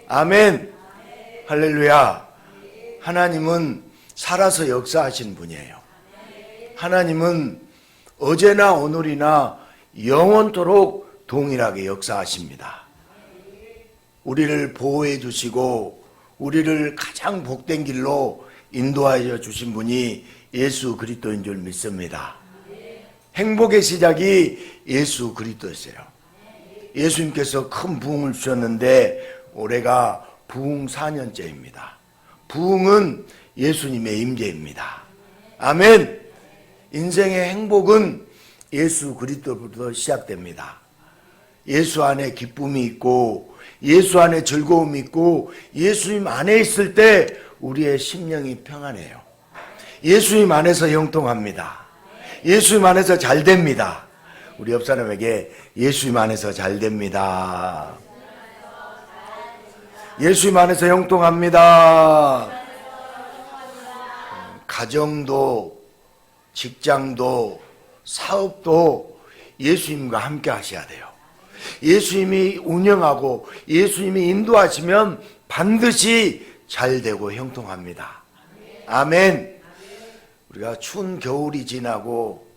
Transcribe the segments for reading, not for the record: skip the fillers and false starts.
아멘. 할렐루야. 하나님은 살아서 역사하신 분이에요. 하나님은 어제나 오늘이나 영원토록 동일하게 역사하십니다. 우리를 보호해 주시고 우리를 가장 복된 길로 인도하여 주신 분이 예수 그리스도인 줄 믿습니다. 행복의 시작이 예수 그리스도였어요. 예수님께서 큰 부흥을 주셨는데 올해가 부흥 4년째입니다. 부흥은 예수님의 임재입니다. 아멘. 인생의 행복은 예수 그리스도부터 시작됩니다. 예수 안에 기쁨이 있고 예수 안에 즐거움이 있고 예수님 안에 있을 때 우리의 심령이 평안해요. 예수님 안에서 형통합니다. 예수님 안에서 잘 됩니다. 우리 옆 사람에게 예수님 안에서 잘 됩니다. 예수님 안에서 형통합니다. 가정도 직장도 사업도 예수님과 함께 하셔야 돼요. 예수님이 운영하고 예수님이 인도하시면 반드시 잘 되고 형통합니다. 아멘. 우리가 추운 겨울이 지나고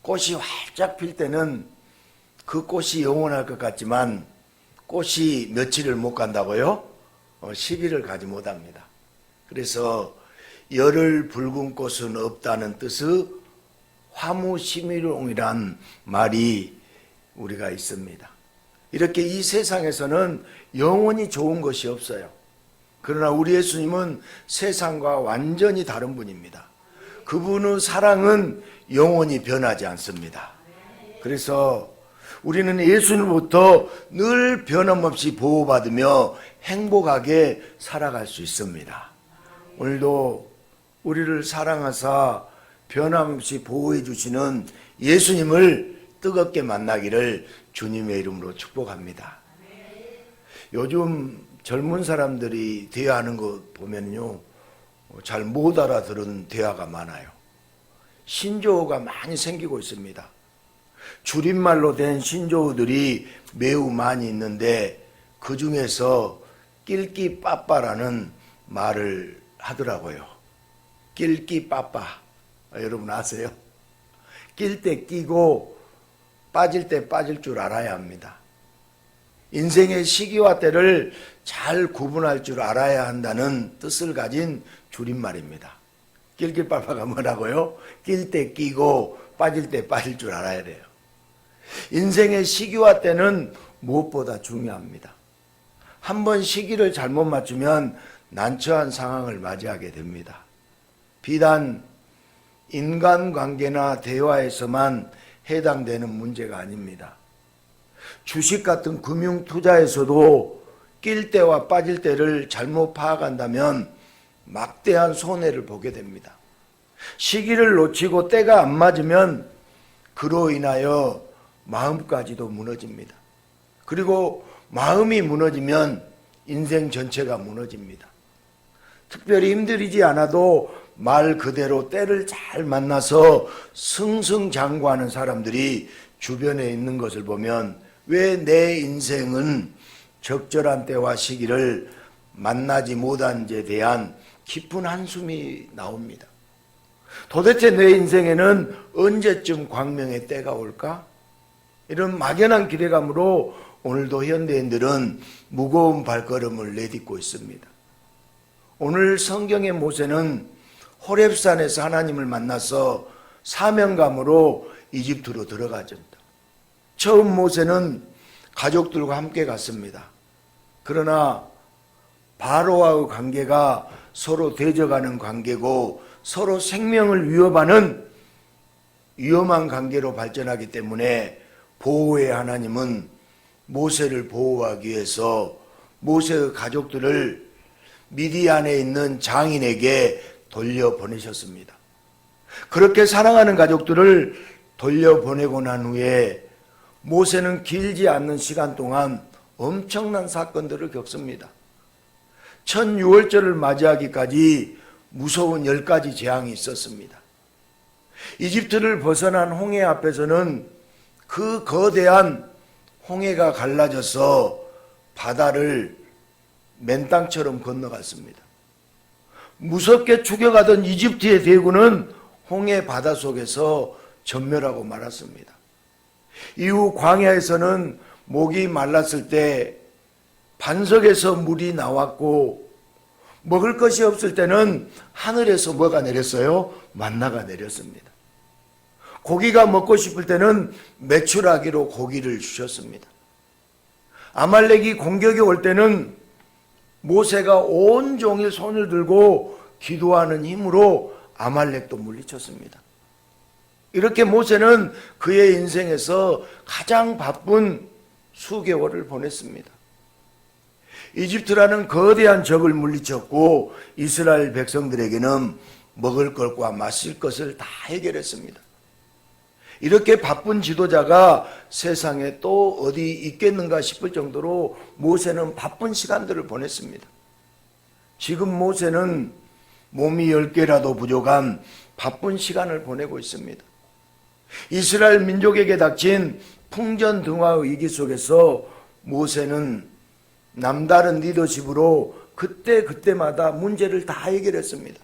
꽃이 활짝 필 때는 그 꽃이 영원할 것 같지만 꽃이 며칠을 못 간다고요? 10일을 가지 못합니다. 그래서 열흘 붉은 꽃은 없다는 뜻의 화무심일옹이란 말이 우리가 있습니다. 이렇게 이 세상에서는 영원히 좋은 것이 없어요. 그러나 우리 예수님은 세상과 완전히 다른 분입니다. 그분의 사랑은 영원히 변하지 않습니다. 그래서 우리는 예수님부터 늘 변함없이 보호받으며 행복하게 살아갈 수 있습니다. 오늘도 우리를 사랑하사 변함없이 보호해 주시는 예수님을 뜨겁게 만나기를 주님의 이름으로 축복합니다. 요즘 젊은 사람들이 대화하는 거 보면요, 잘 못 알아들은 대화가 많아요. 신조어가 많이 생기고 있습니다. 줄임말로 된 신조어들이 매우 많이 있는데 그 중에서 낄끼빠빠라는 말을 하더라고요. 낄끼빠빠. 여러분 아세요? 낄 때 끼고 빠질 때 빠질 줄 알아야 합니다. 인생의 시기와 때를 잘 구분할 줄 알아야 한다는 뜻을 가진 줄임말입니다. 낄끼빠빠가 뭐라고요? 낄 때 끼고 빠질 때 빠질 줄 알아야 돼요. 인생의 시기와 때는 무엇보다 중요합니다. 한번 시기를 잘못 맞추면 난처한 상황을 맞이하게 됩니다. 비단 인간관계나 대화에서만 해당되는 문제가 아닙니다. 주식 같은 금융투자에서도 낄 때와 빠질 때를 잘못 파악한다면 막대한 손해를 보게 됩니다. 시기를 놓치고 때가 안 맞으면 그로 인하여 마음까지도 무너집니다. 그리고 마음이 무너지면 인생 전체가 무너집니다. 특별히 힘들이지 않아도 말 그대로 때를 잘 만나서 승승장구하는 사람들이 주변에 있는 것을 보면 왜 내 인생은 적절한 때와 시기를 만나지 못한지에 대한 깊은 한숨이 나옵니다. 도대체 내 인생에는 언제쯤 광명의 때가 올까? 이런 막연한 기대감으로 오늘도 현대인들은 무거운 발걸음을 내딛고 있습니다. 오늘 성경의 모세는 호렙산에서 하나님을 만나서 사명감으로 이집트로 들어가졌다. 처음 모세는 가족들과 함께 갔습니다. 그러나 바로와의 관계가 서로 대적하는 관계고 서로 생명을 위협하는 위험한 관계로 발전하기 때문에 보호의 하나님은 모세를 보호하기 위해서 모세의 가족들을 미디안에 있는 장인에게 돌려보내셨습니다. 그렇게 사랑하는 가족들을 돌려보내고 난 후에 모세는 길지 않는 시간 동안 엄청난 사건들을 겪습니다. 첫 유월절을 맞이하기까지 무서운 10가지 재앙이 있었습니다. 이집트를 벗어난 홍해 앞에서는 그 거대한 홍해가 갈라져서 바다를 맨 땅처럼 건너갔습니다. 무섭게 추격하던 이집트의 대군은 홍해 바다 속에서 전멸하고 말았습니다. 이후 광야에서는 목이 말랐을 때 반석에서 물이 나왔고, 먹을 것이 없을 때는 하늘에서 뭐가 내렸어요? 만나가 내렸습니다. 고기가 먹고 싶을 때는 메추라기로 고기를 주셨습니다. 아말렉이 공격이 올 때는 모세가 온종일 손을 들고 기도하는 힘으로 아말렉도 물리쳤습니다. 이렇게 모세는 그의 인생에서 가장 바쁜 수개월을 보냈습니다. 이집트라는 거대한 적을 물리쳤고 이스라엘 백성들에게는 먹을 것과 마실 것을 다 해결했습니다. 이렇게 바쁜 지도자가 세상에 또 어디 있겠는가 싶을 정도로 모세는 바쁜 시간들을 보냈습니다. 지금 모세는 몸이 10개라도 부족한 바쁜 시간을 보내고 있습니다. 이스라엘 민족에게 닥친 풍전등화 위기 속에서 모세는 남다른 리더십으로 그때마다 문제를 다 해결했습니다.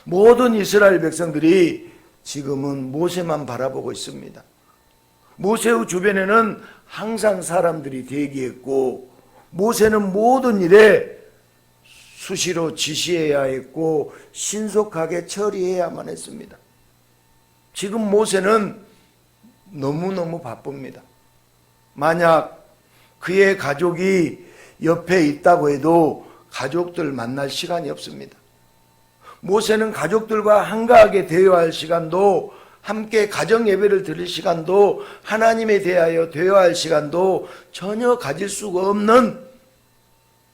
모든 이스라엘 백성들이 지금은 모세만 바라보고 있습니다. 모세의 주변에는 항상 사람들이 대기했고, 모세는 모든 일에 수시로 지시해야 했고 신속하게 처리해야만 했습니다. 지금 모세는 너무너무 바쁩니다. 만약 그의 가족이 옆에 있다고 해도 가족들 만날 시간이 없습니다. 모세는 가족들과 한가하게 대화할 시간도, 함께 가정 예배를 드릴 시간도, 하나님에 대하여 대화할 시간도 전혀 가질 수가 없는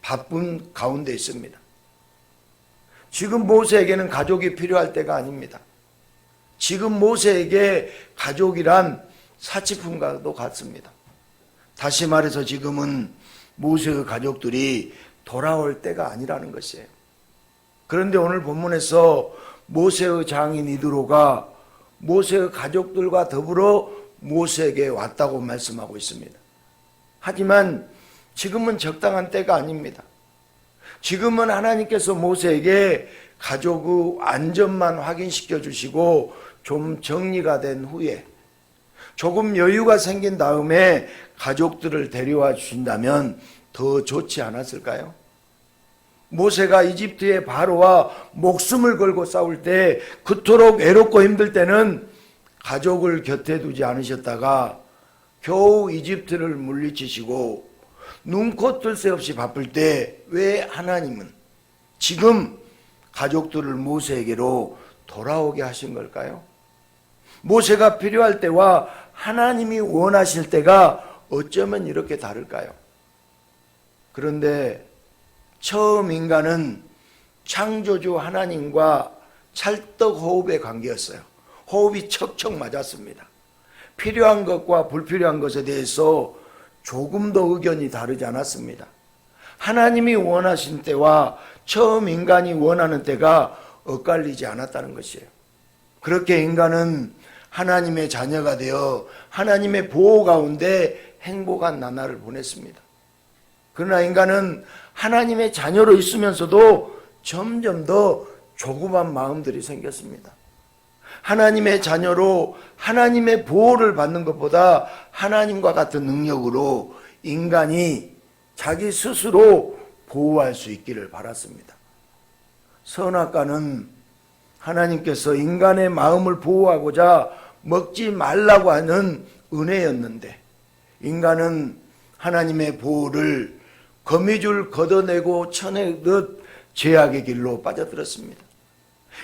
바쁜 가운데 있습니다. 지금 모세에게는 가족이 필요할 때가 아닙니다. 지금 모세에게 가족이란 사치품과도 같습니다. 다시 말해서 지금은 모세의 가족들이 돌아올 때가 아니라는 것이에요. 그런데 오늘 본문에서 모세의 장인 이드로가 모세의 가족들과 더불어 모세에게 왔다고 말씀하고 있습니다. 하지만 지금은 적당한 때가 아닙니다. 지금은 하나님께서 모세에게 가족의 안전만 확인시켜 주시고 좀 정리가 된 후에 조금 여유가 생긴 다음에 가족들을 데려와 주신다면 더 좋지 않았을까요? 모세가 이집트의 바로와 목숨을 걸고 싸울 때, 그토록 외롭고 힘들 때는 가족을 곁에 두지 않으셨다가 겨우 이집트를 물리치시고 눈코 뜰 새 없이 바쁠 때 왜 하나님은 지금 가족들을 모세에게로 돌아오게 하신 걸까요? 모세가 필요할 때와 하나님이 원하실 때가 어쩌면 이렇게 다를까요? 그런데 처음 인간은 창조주 하나님과 찰떡호흡의 관계였어요. 호흡이 척척 맞았습니다. 필요한 것과 불필요한 것에 대해서 조금도 의견이 다르지 않았습니다. 하나님이 원하신 때와 처음 인간이 원하는 때가 엇갈리지 않았다는 것이에요. 그렇게 인간은 하나님의 자녀가 되어 하나님의 보호 가운데 행복한 나날을 보냈습니다. 그러나 인간은 하나님의 자녀로 있으면서도 점점 더 조그만 마음들이 생겼습니다. 하나님의 자녀로 하나님의 보호를 받는 것보다 하나님과 같은 능력으로 인간이 자기 스스로 보호할 수 있기를 바랐습니다. 선악과는 하나님께서 인간의 마음을 보호하고자 먹지 말라고 하는 은혜였는데, 인간은 하나님의 보호를 거미줄 걷어내고 쳐내듯 죄악의 길로 빠져들었습니다.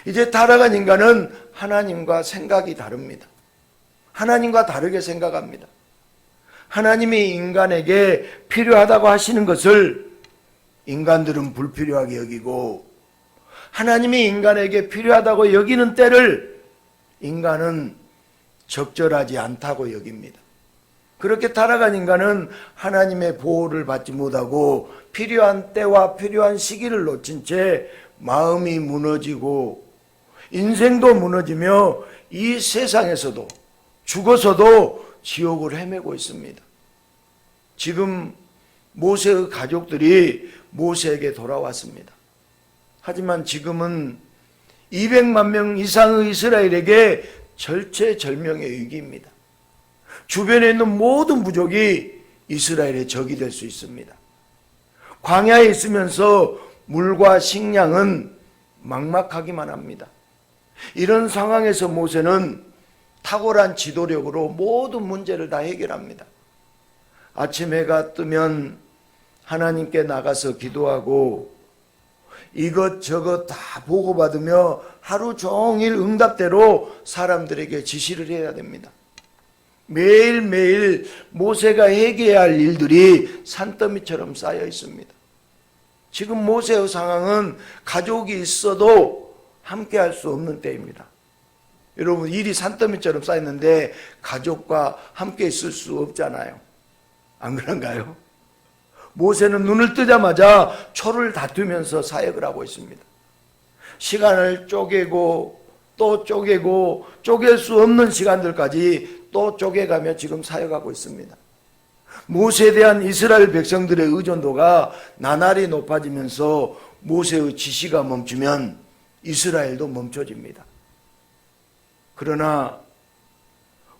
이제 타락한 인간은 하나님과 생각이 다릅니다. 하나님과 다르게 생각합니다. 하나님이 인간에게 필요하다고 하시는 것을 인간들은 불필요하게 여기고, 하나님이 인간에게 필요하다고 여기는 때를 인간은 적절하지 않다고 여깁니다. 그렇게 타락한 인간은 하나님의 보호를 받지 못하고 필요한 때와 필요한 시기를 놓친 채 마음이 무너지고 인생도 무너지며 이 세상에서도 죽어서도 지옥을 헤매고 있습니다. 지금 모세의 가족들이 모세에게 돌아왔습니다. 하지만 지금은 200만 명 이상의 이스라엘에게 절체절명의 위기입니다. 주변에 있는 모든 부족이 이스라엘의 적이 될 수 있습니다. 광야에 있으면서 물과 식량은 막막하기만 합니다. 이런 상황에서 모세는 탁월한 지도력으로 모든 문제를 다 해결합니다. 아침 해가 뜨면 하나님께 나가서 기도하고 이것저것 다 보고받으며 하루 종일 응답대로 사람들에게 지시를 해야 됩니다. 매일매일 모세가 해결해야 할 일들이 산더미처럼 쌓여 있습니다. 지금 모세의 상황은 가족이 있어도 함께 할 수 없는 때입니다. 여러분, 일이 산더미처럼 쌓였는데 가족과 함께 있을 수 없잖아요. 안 그런가요? 모세는 눈을 뜨자마자 초를 다투면서 사역을 하고 있습니다. 시간을 쪼개고 또 쪼개고 쪼갤 수 없는 시간들까지 또 쪼개가며 지금 사역하고 있습니다. 모세에 대한 이스라엘 백성들의 의존도가 나날이 높아지면서 모세의 지시가 멈추면 이스라엘도 멈춰집니다. 그러나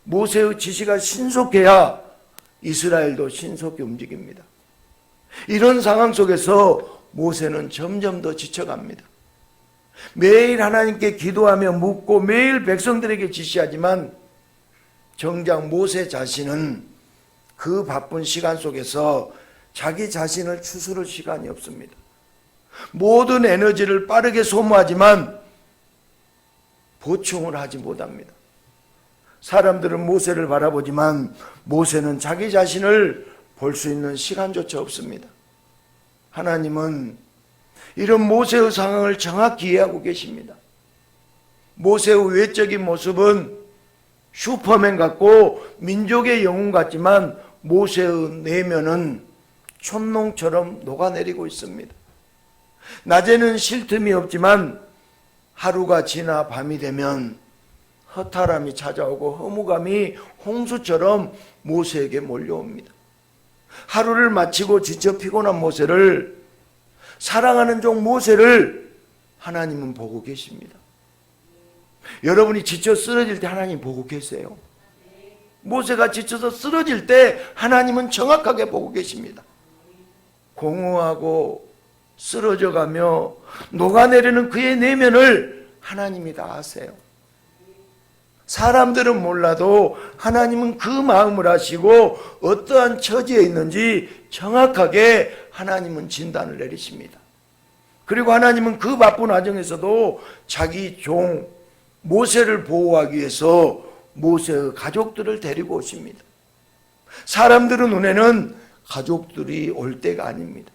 모세의 지시가 신속해야 이스라엘도 신속히 움직입니다. 이런 상황 속에서 모세는 점점 더 지쳐갑니다. 매일 하나님께 기도하며 묻고 매일 백성들에게 지시하지만 정작 모세 자신은 그 바쁜 시간 속에서 자기 자신을 추스를 시간이 없습니다. 모든 에너지를 빠르게 소모하지만 보충을 하지 못합니다. 사람들은 모세를 바라보지만 모세는 자기 자신을 볼 수 있는 시간조차 없습니다. 하나님은 이런 모세의 상황을 정확히 이해하고 계십니다. 모세의 외적인 모습은 슈퍼맨 같고 민족의 영웅 같지만 모세의 내면은 촌농처럼 녹아내리고 있습니다. 낮에는 쉴 틈이 없지만 하루가 지나 밤이 되면 허탈함이 찾아오고 허무감이 홍수처럼 모세에게 몰려옵니다. 하루를 마치고 지쳐 피곤한 모세를, 사랑하는 종 모세를 하나님은 보고 계십니다. 여러분이 지쳐 쓰러질 때 하나님 보고 계세요. 모세가 지쳐서 쓰러질 때 하나님은 정확하게 보고 계십니다. 공허하고 쓰러져가며 녹아내리는 그의 내면을 하나님이 다 아세요. 사람들은 몰라도 하나님은 그 마음을 아시고 어떠한 처지에 있는지 정확하게 하나님은 진단을 내리십니다. 그리고 하나님은 그 바쁜 와중에서도 자기 종 모세를 보호하기 위해서 모세의 가족들을 데리고 오십니다. 사람들의 눈에는 가족들이 올 때가 아닙니다.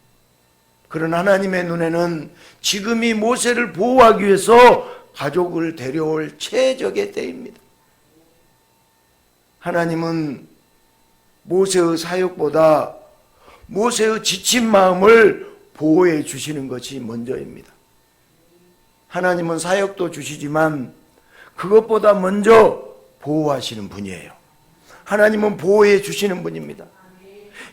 그러나 하나님의 눈에는 지금이 모세를 보호하기 위해서 가족을 데려올 최적의 때입니다. 하나님은 모세의 사역보다 모세의 지친 마음을 보호해 주시는 것이 먼저입니다. 하나님은 사역도 주시지만 그것보다 먼저 보호하시는 분이에요. 하나님은 보호해 주시는 분입니다.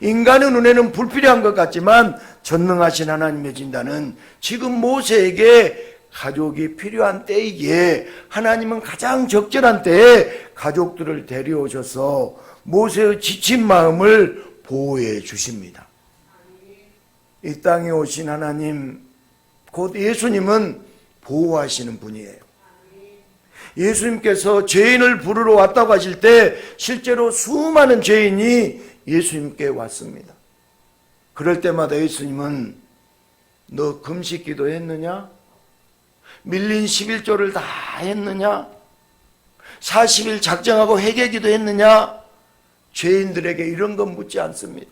인간의 눈에는 불필요한 것 같지만 전능하신 하나님의 진단은 지금 모세에게 가족이 필요한 때이기에 하나님은 가장 적절한 때에 가족들을 데려오셔서 모세의 지친 마음을 보호해 주십니다. 이 땅에 오신 하나님, 곧 예수님은 보호하시는 분이에요. 예수님께서 죄인을 부르러 왔다고 하실 때 실제로 수많은 죄인이 예수님께 왔습니다. 그럴 때마다 예수님은 너 금식 기도했느냐? 밀린 11조를 다 했느냐? 40일 작정하고 회개 기도했느냐? 죄인들에게 이런 건 묻지 않습니다.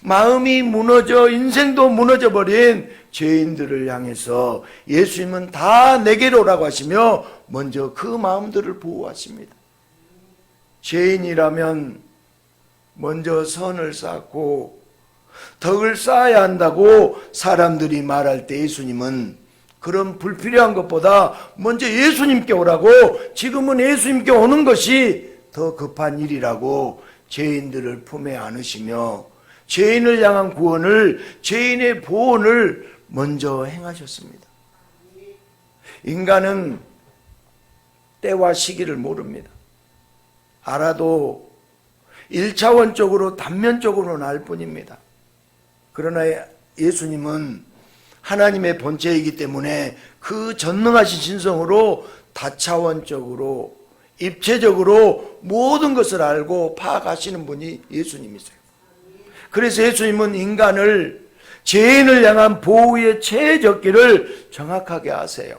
마음이 무너져 인생도 무너져 버린 죄인들을 향해서 예수님은 다 내게로 오라고 하시며 먼저 그 마음들을 보호하십니다. 죄인이라면 먼저 선을 쌓고 덕을 쌓아야 한다고 사람들이 말할 때 예수님은 그런 불필요한 것보다 먼저 예수님께 오라고, 지금은 예수님께 오는 것이 더 급한 일이라고 죄인들을 품에 안으시며 죄인을 향한 구원을, 죄인의 보호를 먼저 행하셨습니다. 인간은 때와 시기를 모릅니다. 알아도 1차원적으로 단면적으로는 알 뿐입니다. 그러나 예수님은 하나님의 본체이기 때문에 그 전능하신 신성으로 다차원적으로 입체적으로 모든 것을 알고 파악하시는 분이 예수님이세요. 그래서 예수님은 인간을 죄인을 향한 보호의 최적기를 정확하게 아세요.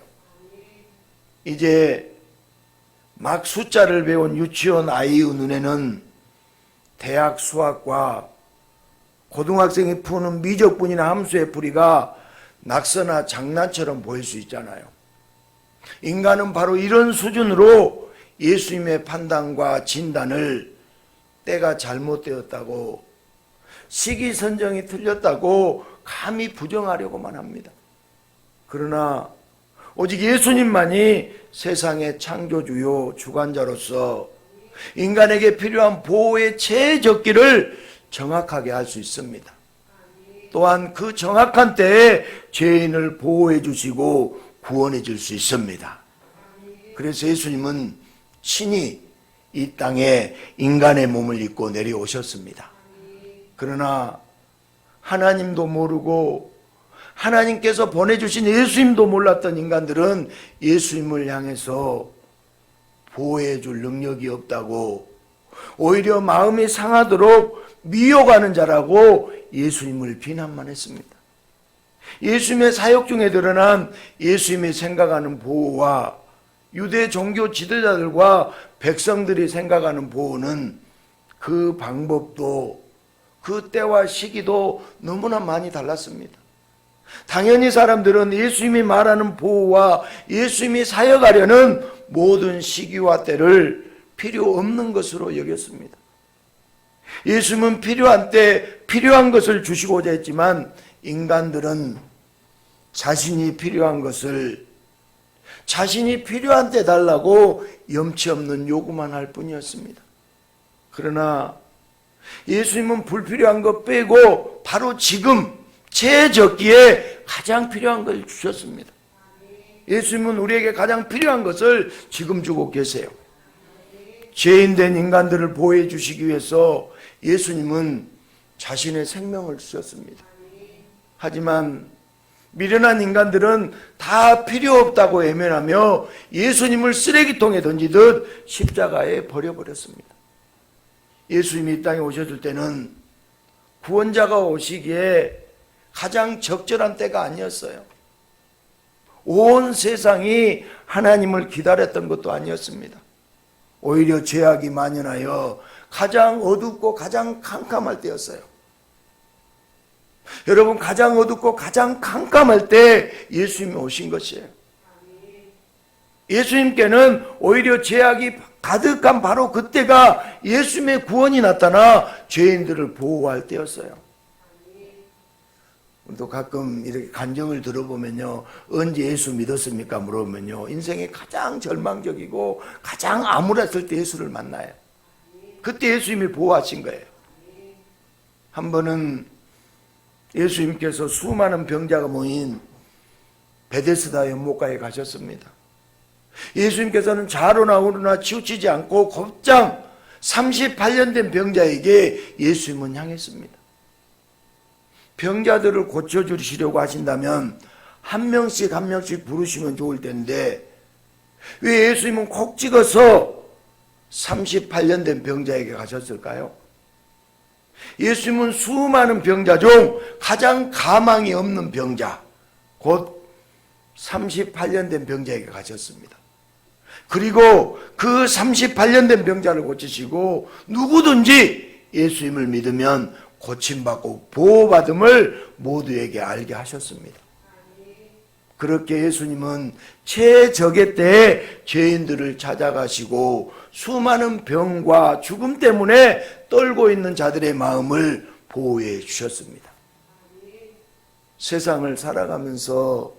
이제 막 숫자를 배운 유치원 아이의 눈에는 대학 수학과 고등학생이 푸는 미적분이나 함수의 풀이가 낙서나 장난처럼 보일 수 있잖아요. 인간은 바로 이런 수준으로 예수님의 판단과 진단을 때가 잘못되었다고, 시기 선정이 틀렸다고 감히 부정하려고만 합니다. 그러나 오직 예수님만이 세상의 창조주요 주관자로서 인간에게 필요한 보호의 최적기를 정확하게 할 수 있습니다. 또한 그 정확한 때에 죄인을 보호해 주시고 구원해 줄 수 있습니다. 그래서 예수님은 친히 이 땅에 인간의 몸을 입고 내려오셨습니다. 그러나 하나님도 모르고 하나님께서 보내주신 예수님도 몰랐던 인간들은 예수님을 향해서 보호해 줄 능력이 없다고, 오히려 마음이 상하도록 미워가는 자라고 예수님을 비난만 했습니다. 예수님의 사역 중에 드러난 예수님이 생각하는 보호와 유대 종교 지도자들과 백성들이 생각하는 보호는 그 방법도 그 때와 시기도 너무나 많이 달랐습니다. 당연히 사람들은 예수님이 말하는 보호와 예수님이 사역하려는 모든 시기와 때를 필요 없는 것으로 여겼습니다. 예수님은 필요한 때 필요한 것을 주시고자 했지만 인간들은 자신이 필요한 것을 자신이 필요한 때 달라고 염치 없는 요구만 할 뿐이었습니다. 그러나 예수님은 불필요한 것 빼고 바로 지금 최적기에 가장 필요한 걸 주셨습니다. 예수님은 우리에게 가장 필요한 것을 지금 주고 계세요. 죄인된 인간들을 보호해 주시기 위해서 예수님은 자신의 생명을 주셨습니다. 하지만 미련한 인간들은 다 필요 없다고 외면하며 예수님을 쓰레기통에 던지듯 십자가에 버려버렸습니다. 예수님이 이 땅에 오셨을 때는 구원자가 오시기에 가장 적절한 때가 아니었어요. 온 세상이 하나님을 기다렸던 것도 아니었습니다. 오히려 죄악이 만연하여 가장 어둡고 가장 캄캄할 때였어요. 여러분, 가장 어둡고 가장 캄캄할 때 예수님이 오신 것이에요. 예수님께는 오히려 죄악이 가득한 바로 그때가 예수님의 구원이 나타나 죄인들을 보호할 때였어요. 또 가끔 이렇게 간증을 들어보면요, 언제 예수 믿었습니까? 물어보면요, 인생에 가장 절망적이고 가장 암울했을 때 예수를 만나요. 그때 예수님이 보호하신 거예요. 한 번은 예수님께서 수많은 병자가 모인 베데스다 연못가에 가셨습니다. 예수님께서는 좌로나 우로나 치우치지 않고 곧장 38년 된 병자에게 예수님은 향했습니다. 병자들을 고쳐주시려고 하신다면 한 명씩 한 명씩 부르시면 좋을 텐데 왜 예수님은 콕 찍어서 38년 된 병자에게 가셨을까요? 예수님은 수많은 병자 중 가장 가망이 없는 병자, 곧 38년 된 병자에게 가셨습니다. 그리고 그 38년 된 병자를 고치시고 누구든지 예수님을 믿으면 고침받고 보호받음을 모두에게 알게 하셨습니다. 그렇게 예수님은 최적의 때에 죄인들을 찾아가시고 수많은 병과 죽음 때문에 떨고 있는 자들의 마음을 보호해 주셨습니다. 세상을 살아가면서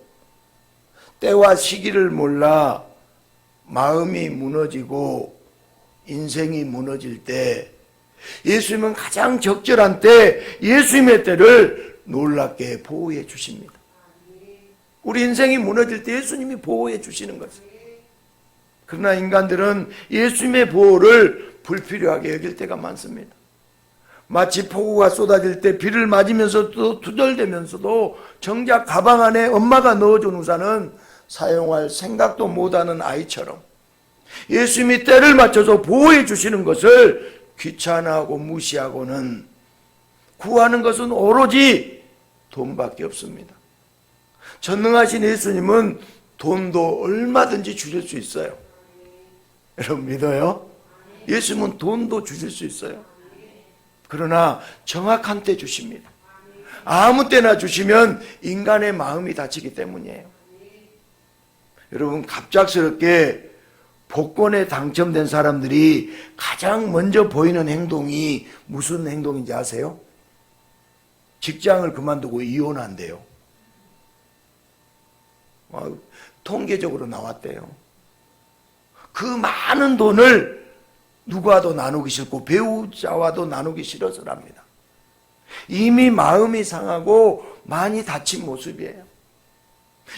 때와 시기를 몰라 마음이 무너지고 인생이 무너질 때 예수님은 가장 적절한 때 예수님의 때를 놀랍게 보호해 주십니다. 우리 인생이 무너질 때 예수님이 보호해 주시는 것입니다. 그러나 인간들은 예수님의 보호를 불필요하게 여길 때가 많습니다. 마치 폭우가 쏟아질 때 비를 맞으면서도 투덜대면서도 정작 가방 안에 엄마가 넣어준 우산은 사용할 생각도 못하는 아이처럼 예수님이 때를 맞춰서 보호해 주시는 것을 귀찮아하고 무시하고는 구하는 것은 오로지 돈밖에 없습니다. 전능하신 예수님은 돈도 얼마든지 주실 수 있어요. 여러분 믿어요? 예수님은 돈도 주실 수 있어요. 그러나 정확한 때 주십니다. 아무 때나 주시면 인간의 마음이 다치기 때문이에요. 여러분 갑작스럽게 복권에 당첨된 사람들이 가장 먼저 보이는 행동이 무슨 행동인지 아세요? 직장을 그만두고 이혼한대요. 통계적으로 나왔대요. 그 많은 돈을 누구와도 나누기 싫고 배우자와도 나누기 싫어서랍니다. 이미 마음이 상하고 많이 다친 모습이에요.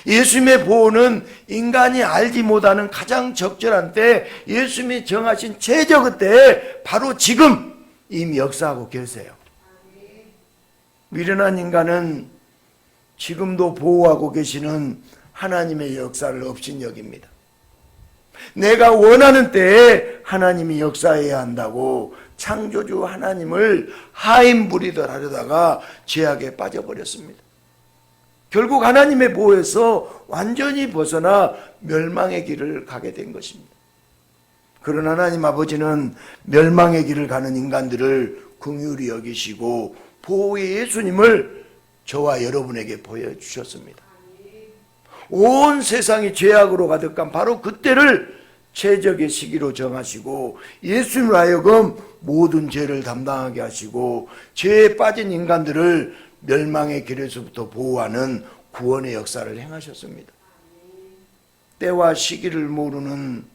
예수님의 보호는 인간이 알지 못하는 가장 적절한 때 예수님이 정하신 최적의 때에 바로 지금 이미 역사하고 계세요. 미련한 인간은 지금도 보호하고 계시는 하나님의 역사를 업신여깁니다. 내가 원하는 때에 하나님이 역사해야 한다고 창조주 하나님을 하인부리들 하려다가 죄악에 빠져버렸습니다. 결국 하나님의 보호에서 완전히 벗어나 멸망의 길을 가게 된 것입니다. 그러나 하나님 아버지는 멸망의 길을 가는 인간들을 긍휼히 여기시고 보호의 예수님을 저와 여러분에게 보여주셨습니다. 온 세상이 죄악으로 가득한 바로 그때를 최적의 시기로 정하시고 예수님을 하여금 모든 죄를 담당하게 하시고 죄에 빠진 인간들을 멸망의 길에서부터 보호하는 구원의 역사를 행하셨습니다. 때와 시기를 모르는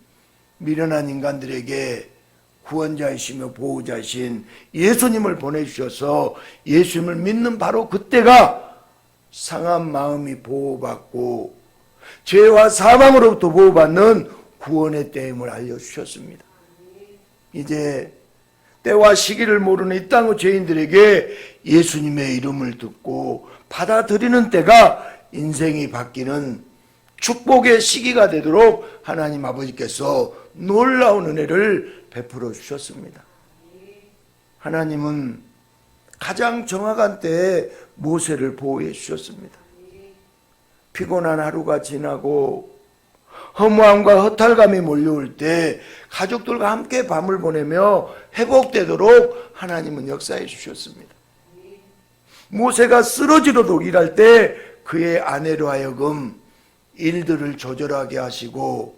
미련한 인간들에게 구원자이시며 보호자이신 예수님을 보내주셔서 예수님을 믿는 바로 그때가 상한 마음이 보호받고 죄와 사망으로부터 보호받는 구원의 때임을 알려주셨습니다. 이제 때와 시기를 모르는 이 땅의 죄인들에게 예수님의 이름을 듣고 받아들이는 때가 인생이 바뀌는 축복의 시기가 되도록 하나님 아버지께서 놀라운 은혜를 베풀어 주셨습니다. 하나님은 가장 정확한 때에 모세를 보호해 주셨습니다. 피곤한 하루가 지나고 허무함과 허탈감이 몰려올 때 가족들과 함께 밤을 보내며 회복되도록 하나님은 역사해 주셨습니다. 모세가 쓰러지도록 일할 때 그의 아내로 하여금 일들을 조절하게 하시고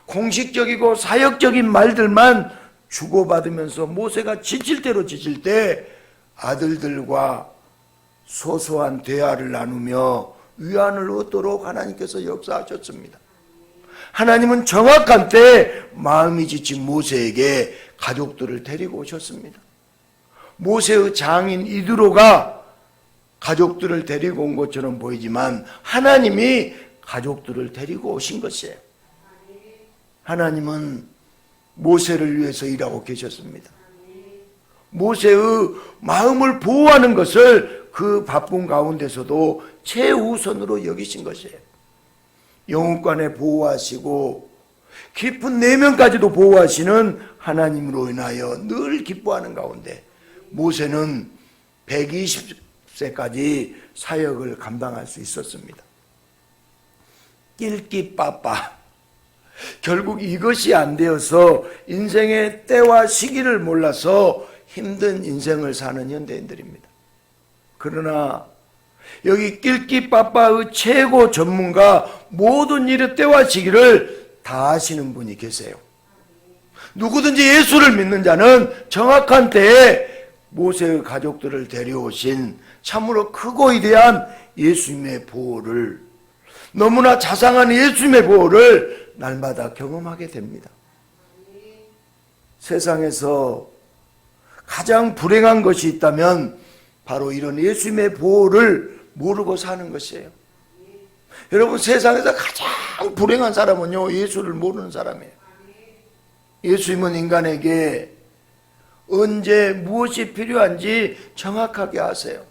공식적이고 사역적인 말들만 주고받으면서 모세가 지칠 대로 지칠 때 아들들과 소소한 대화를 나누며 위안을 얻도록 하나님께서 역사하셨습니다. 하나님은 정확한 때 마음이 지친 모세에게 가족들을 데리고 오셨습니다. 모세의 장인 이드로가 가족들을 데리고 온 것처럼 보이지만 하나님이 가족들을 데리고 오신 것이에요. 하나님은 모세를 위해서 일하고 계셨습니다. 모세의 마음을 보호하는 것을 그 바쁜 가운데서도 최우선으로 여기신 것이에요. 영혼관에 보호하시고 깊은 내면까지도 보호하시는 하나님으로 인하여 늘 기뻐하는 가운데 모세는 120세까지 사역을 감당할 수 있었습니다. 낄끼빠빠. 결국 이것이 안 되어서 인생의 때와 시기를 몰라서 힘든 인생을 사는 현대인들입니다. 그러나 여기 낄끼빠빠의 최고 전문가, 모든 일의 때와 시기를 다 아시는 분이 계세요. 누구든지 예수를 믿는 자는 정확한 때에 모세의 가족들을 데려오신 참으로 크고 위대한 예수님의 보호를, 너무나 자상한 예수님의 보호를 날마다 경험하게 됩니다. 세상에서 가장 불행한 것이 있다면 바로 이런 예수님의 보호를 모르고 사는 것이에요. 여러분, 세상에서 가장 불행한 사람은요, 예수를 모르는 사람이에요. 예수님은 인간에게 언제 무엇이 필요한지 정확하게 아세요.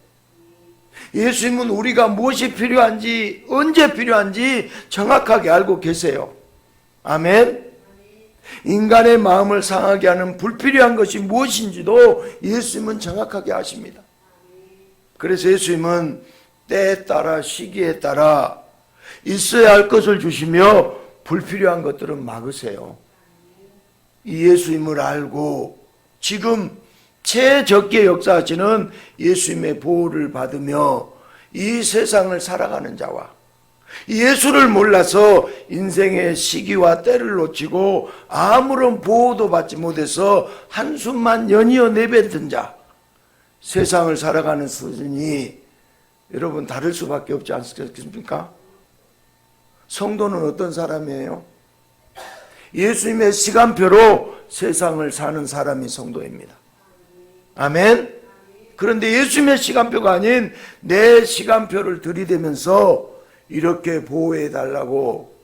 예수님은 우리가 무엇이 필요한지, 언제 필요한지 정확하게 알고 계세요. 아멘. 인간의 마음을 상하게 하는 불필요한 것이 무엇인지도 예수님은 정확하게 아십니다. 그래서 예수님은 때에 따라, 시기에 따라 있어야 할 것을 주시며 불필요한 것들은 막으세요. 이 예수님을 알고 지금 최적기에 역사하시는 예수님의 보호를 받으며 이 세상을 살아가는 자와 예수를 몰라서 인생의 시기와 때를 놓치고 아무런 보호도 받지 못해서 한숨만 연이어 내뱉은 자, 세상을 살아가는 수준이 여러분 다를 수밖에 없지 않습니까? 성도는 어떤 사람이에요? 예수님의 시간표로 세상을 사는 사람이 성도입니다. 아멘. 그런데 예수님의 시간표가 아닌 내 시간표를 들이대면서 이렇게 보호해달라고,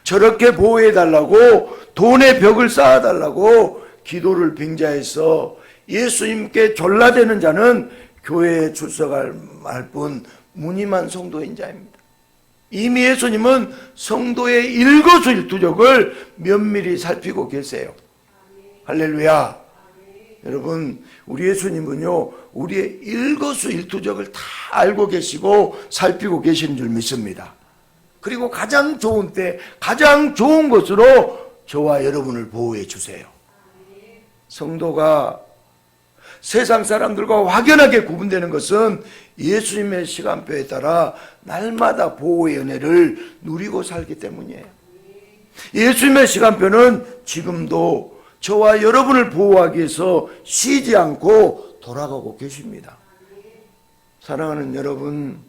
저렇게 보호해달라고, 돈의 벽을 쌓아달라고 기도를 빙자해서 예수님께 졸라대는 자는 교회에 출석할 뿐 무늬만 성도인 자입니다. 이미 예수님은 성도의 일거수일투족을 면밀히 살피고 계세요. 할렐루야. 여러분, 우리 예수님은요, 우리의 일거수일투족을 다 알고 계시고 살피고 계시는 줄 믿습니다. 그리고 가장 좋은 때, 가장 좋은 것으로 저와 여러분을 보호해 주세요. 성도가 세상 사람들과 확연하게 구분되는 것은 예수님의 시간표에 따라 날마다 보호의 은혜를 누리고 살기 때문이에요. 예수님의 시간표는 지금도 저와 여러분을 보호하기 위해서 쉬지 않고 돌아가고 계십니다. 사랑하는 여러분,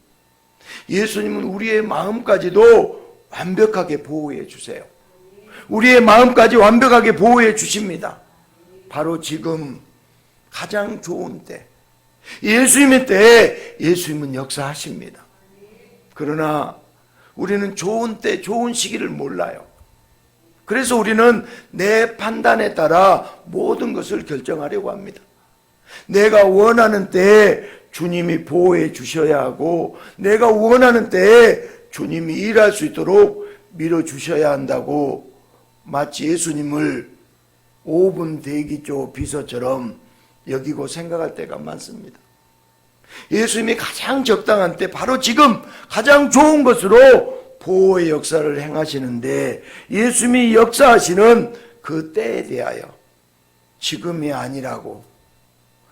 예수님은 우리의 마음까지도 완벽하게 보호해 주세요. 우리의 마음까지 완벽하게 보호해 주십니다. 바로 지금 가장 좋은 때, 예수님의 때에 예수님은 역사하십니다. 그러나 우리는 좋은 때, 좋은 시기를 몰라요. 그래서 우리는 내 판단에 따라 모든 것을 결정하려고 합니다. 내가 원하는 때에 주님이 보호해 주셔야 하고, 내가 원하는 때에 주님이 일할 수 있도록 밀어주셔야 한다고 마치 예수님을 5분 대기조 비서처럼 여기고 생각할 때가 많습니다. 예수님이 가장 적당한 때, 바로 지금 가장 좋은 것으로 보호의 역사를 행하시는데, 예수님이 역사하시는 그 때에 대하여 지금이 아니라고,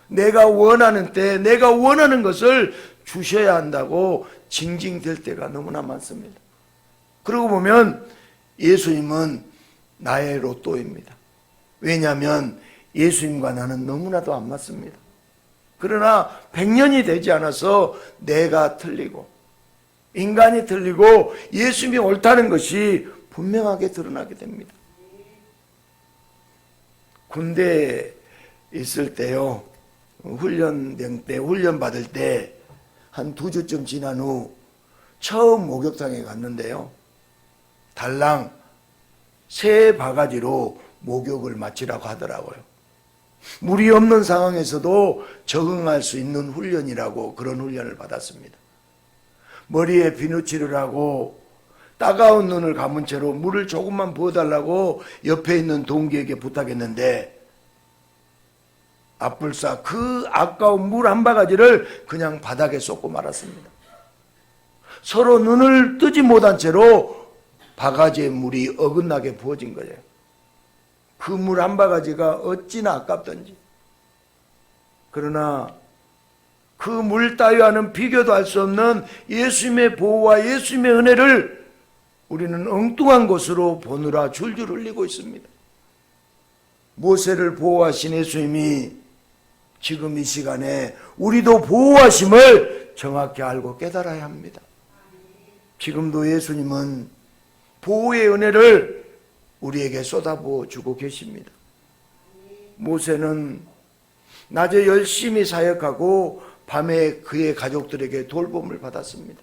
내가 원하는 때 내가 원하는 것을 주셔야 한다고 징징댈 때가 너무나 많습니다. 그러고 보면 예수님은 나의 로또입니다. 왜냐하면 예수님과 나는 너무나도 안 맞습니다. 그러나 100년이 되지 않아서 내가 틀리고 인간이 틀리고 예수님이 옳다는 것이 분명하게 드러나게 됩니다. 군대에 있을 때요, 훈련병 때, 훈련 받을 때 한 2주쯤 지난 후 처음 목욕탕에 갔는데요, 달랑 3바가지로 목욕을 마치라고 하더라고요. 물이 없는 상황에서도 적응할 수 있는 훈련이라고 그런 훈련을 받았습니다. 머리에 비누칠을 하고 따가운 눈을 감은 채로 물을 조금만 부어달라고 옆에 있는 동기에게 부탁했는데, 앞불사 그 아까운 물 한 바가지를 그냥 바닥에 쏟고 말았습니다. 서로 눈을 뜨지 못한 채로 바가지의 물이 어긋나게 부어진 거예요. 그 물 한 바가지가 어찌나 아깝던지. 그러나 그 물 따위와는 비교도 할 수 없는 예수님의 보호와 예수님의 은혜를 우리는 엉뚱한 것으로 보느라 줄줄 흘리고 있습니다. 모세를 보호하신 예수님이 지금 이 시간에 우리도 보호하심을 정확히 알고 깨달아야 합니다. 지금도 예수님은 보호의 은혜를 우리에게 쏟아부어 주고 계십니다. 모세는 낮에 열심히 사역하고 밤에 그의 가족들에게 돌봄을 받았습니다.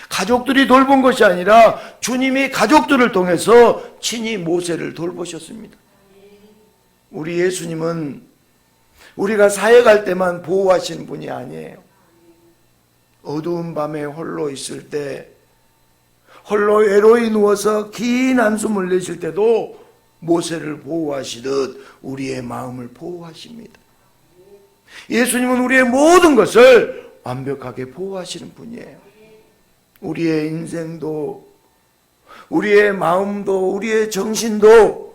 가족들이 돌본 것이 아니라 주님이 가족들을 통해서 친히 모세를 돌보셨습니다. 우리 예수님은 우리가 사역할 때만 보호하시는 분이 아니에요. 어두운 밤에 홀로 있을 때, 홀로 외로이 누워서 긴 한숨을 내쉴 때도 모세를 보호하시듯 우리의 마음을 보호하십니다. 예수님은 우리의 모든 것을 완벽하게 보호하시는 분이에요. 우리의 인생도, 우리의 마음도, 우리의 정신도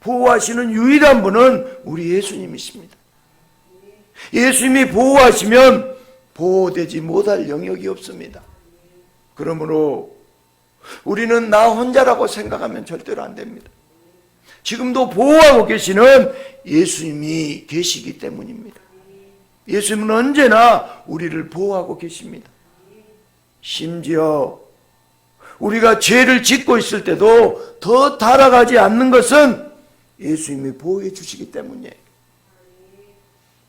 보호하시는 유일한 분은 우리 예수님이십니다. 예수님이 보호하시면 보호되지 못할 영역이 없습니다. 그러므로 우리는 나 혼자라고 생각하면 절대로 안 됩니다. 지금도 보호하고 계시는 예수님이 계시기 때문입니다. 예수님은 언제나 우리를 보호하고 계십니다. 심지어 우리가 죄를 짓고 있을 때도 더 달아가지 않는 것은 예수님이 보호해 주시기 때문이에요.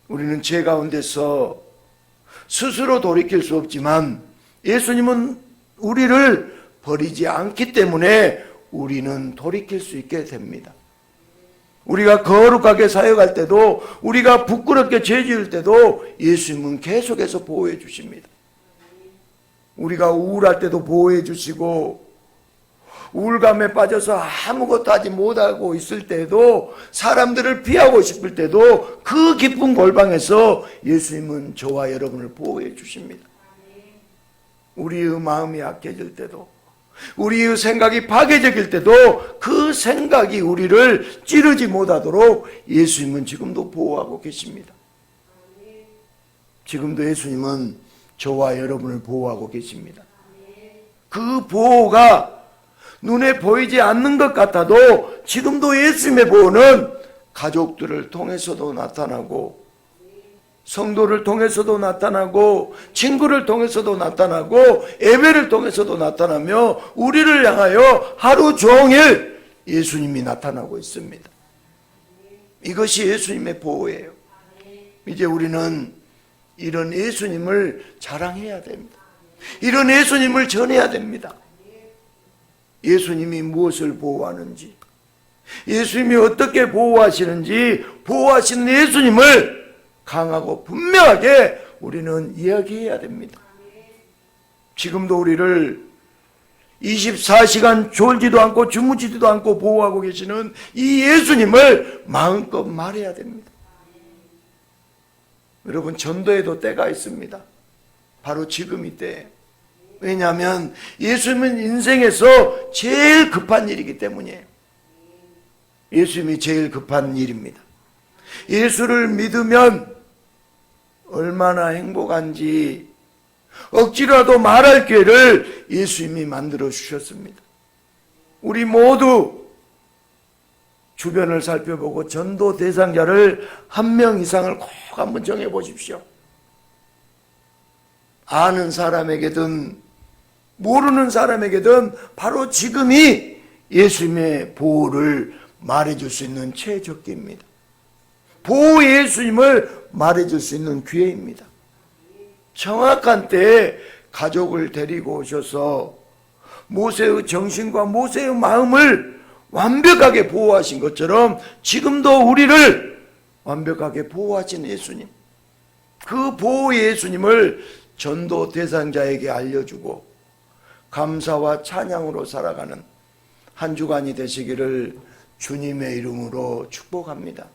우리는 죄 가운데서 스스로 돌이킬 수 없지만 예수님은 우리를 버리지 않기 때문에 우리는 돌이킬 수 있게 됩니다. 우리가 거룩하게 사역할 때도, 우리가 부끄럽게 죄 지을 때도 예수님은 계속해서 보호해 주십니다. 우리가 우울할 때도 보호해 주시고, 우울감에 빠져서 아무것도 하지 못하고 있을 때도, 사람들을 피하고 싶을 때도 그 깊은 골방에서 예수님은 저와 여러분을 보호해 주십니다. 우리의 마음이 약해질 때도, 우리의 생각이 파괴적일 때도 그 생각이 우리를 찌르지 못하도록 예수님은 지금도 보호하고 계십니다. 지금도 예수님은 저와 여러분을 보호하고 계십니다. 그 보호가 눈에 보이지 않는 것 같아도 지금도 예수님의 보호는 가족들을 통해서도 나타나고, 성도를 통해서도 나타나고, 친구를 통해서도 나타나고, 예배를 통해서도 나타나며 우리를 향하여 하루 종일 예수님이 나타나고 있습니다. 이것이 예수님의 보호예요. 이제 우리는 이런 예수님을 자랑해야 됩니다. 이런 예수님을 전해야 됩니다. 예수님이 무엇을 보호하는지, 예수님이 어떻게 보호하시는지, 보호하시는 예수님을 강하고 분명하게 우리는 이야기해야 됩니다. 지금도 우리를 24시간 졸지도 않고 주무지도 않고 보호하고 계시는 이 예수님을 마음껏 말해야 됩니다. 여러분, 전도에도 때가 있습니다. 바로 지금 이때. 왜냐하면 예수님은 인생에서 제일 급한 일이기 때문이에요. 예수님이 제일 급한 일입니다. 예수를 믿으면 얼마나 행복한지 억지라도 말할 기회를 예수님이 만들어 주셨습니다. 우리 모두 주변을 살펴보고 전도 대상자를 한 명 이상을 꼭 한번 정해 보십시오. 아는 사람에게든 모르는 사람에게든 바로 지금이 예수님의 보호를 말해줄 수 있는 최적기입니다. 보호 예수님을 말해줄 수 있는 기회입니다. 정확한 때에 가족을 데리고 오셔서 모세의 정신과 모세의 마음을 완벽하게 보호하신 것처럼 지금도 우리를 완벽하게 보호하신 예수님, 그 보호 예수님을 전도 대상자에게 알려주고 감사와 찬양으로 살아가는 한 주간이 되시기를 주님의 이름으로 축복합니다.